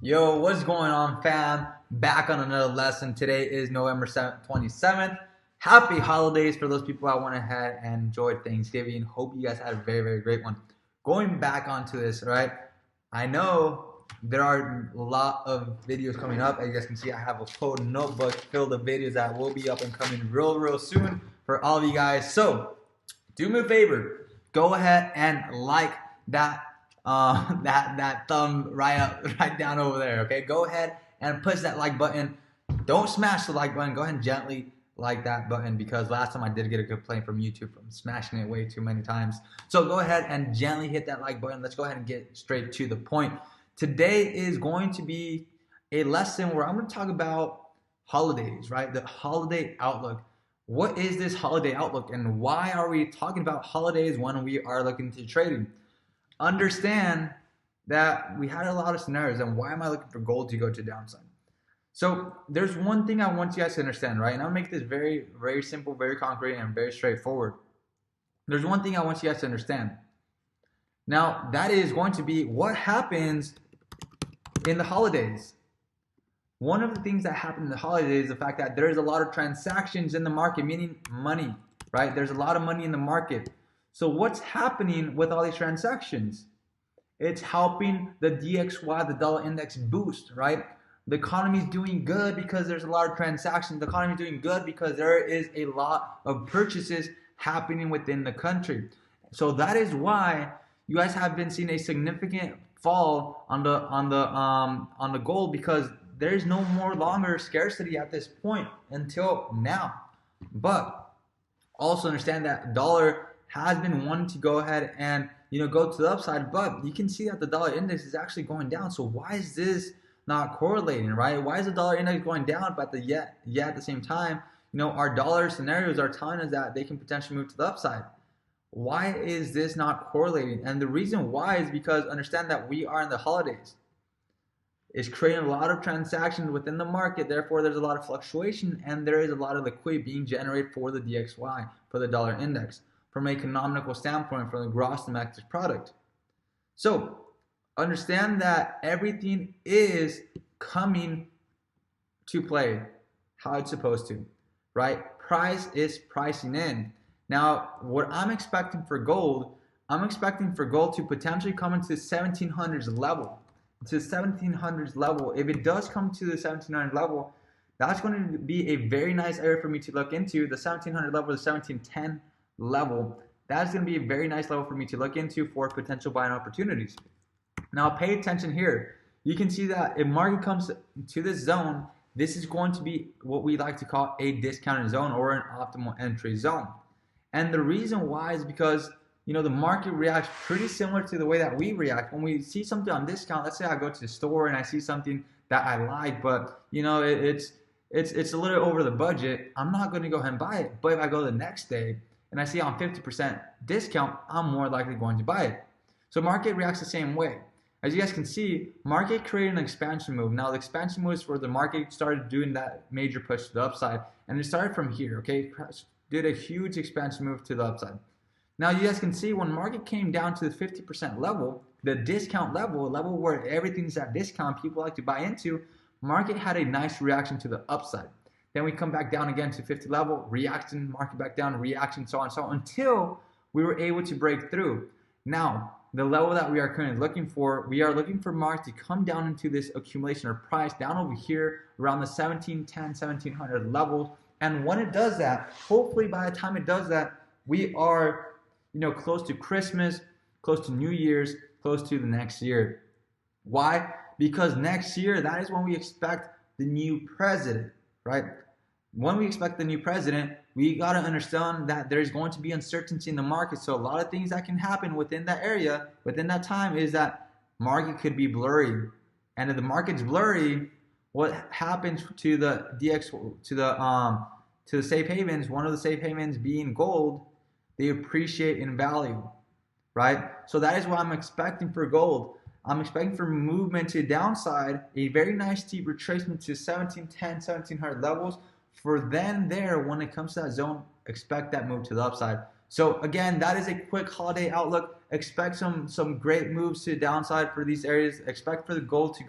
Yo, what's going on, fam? Back on another lesson. Today is November 27th. Happy holidays for those people that went ahead and enjoyed Thanksgiving. Hope you guys had a very, very great one. Going back onto this, right? I know there are a lot of videos coming up. As you guys can see, I have a code notebook filled with videos that will be up and coming real soon for all of you guys. So, do me a favor. Go ahead and like that that thumb right up, right down over there. Okay, go ahead and push that like button. Don't smash the like button. Go ahead and gently like that button because last time I did get a complaint from YouTube from smashing it way too many times. So go ahead and gently hit that like button. Let's go ahead and get straight to the point. Today is going to be a lesson where I'm going to talk about holidays, right? The holiday outlook. What is this holiday outlook and why are we talking about holidays when we are looking to trading? Understand that we had a lot of scenarios, and why am I looking for gold to go to downside? So there's one thing I want you guys to understand, right? And I'll make this very simple, very concrete, and very straightforward. There's one thing I want you guys to understand. Now, that is going to be what happens in the holidays. One of the things that happen in the holidays is the fact that there's a lot of transactions in the market, meaning money, right? There's a lot of money in the market. So what's happening with all these transactions? It's helping the DXY, the dollar index, boost, right? The economy is doing good because there's a lot of transactions. The economy is doing good because there is a lot of purchases happening within the country. So that is why you guys have been seeing a significant fall on the gold, because there's no more longer scarcity at this point until now. But also understand that dollar has been wanting to go ahead and go to the upside, but you can see that the dollar index is actually going down. So why is this not correlating, right? Why is the dollar index going down, but yet at the same time, our dollar scenarios are telling us that they can potentially move to the upside? Why is this not correlating? And the reason why is because understand that we are in the holidays. It's creating a lot of transactions within the market. Therefore, there's a lot of fluctuation and there is a lot of liquidity being generated for the DXY, for the dollar index, from an economical standpoint, from the gross domestic product. So understand that everything is coming to play how it's supposed to, right? Price is pricing in. Now, what I'm expecting for gold, I'm expecting for gold to potentially come into the 1700s level. To 1700s level. If it does come to the 1700 level, that's going to be a very nice area for me to look into. The 1700 level, the 1710 level, that's going to be a very nice level for me to look into for potential buying opportunities. Now pay attention here. You can see that if market comes to this zone, this is going to be what we like to call a discounted zone or an optimal entry zone. And the reason why is because the market reacts pretty similar to the way that we react. When we see something on discount, let's say I go to the store and I see something that I like, but it's a little over the budget, I'm not going to go ahead and buy it. But if I go the next day and I see on 50% discount, I'm more likely going to buy it. So market reacts the same way. As you guys can see, market created an expansion move. Now the expansion move is where the market started doing that major push to the upside, and it started from here, okay? Did a huge expansion move to the upside. Now you guys can see when market came down to the 50% level, the discount level, a level where everything's at discount, people like to buy into, market had a nice reaction to the upside. Then we come back down again to 50 level, reaction, market back down, reaction, so on and so on, until we were able to break through. Now, the level that we are currently looking for, we are looking for market to come down into this accumulation or price down over here around the 1710, 1700 level. And when it does that, hopefully by the time it does that, we are close to Christmas, close to New Year's, close to the next year. Why? Because next year, that is when we expect the new president, right? When we expect the new president, we got to understand that there's going to be uncertainty in the market. So a lot of things that can happen within that area, within that time, is that market could be blurry. And if the market's blurry, what happens to the DX, to the safe havens, one of the safe havens being gold, they appreciate in value, right? So that is what I'm expecting for gold. I'm expecting for movement to the downside, a very nice steep retracement to 1710, 1700 levels. For then there, when it comes to that zone, expect that move to the upside. So again, that is a quick holiday outlook. Expect some great moves to the downside for these areas. Expect for the gold to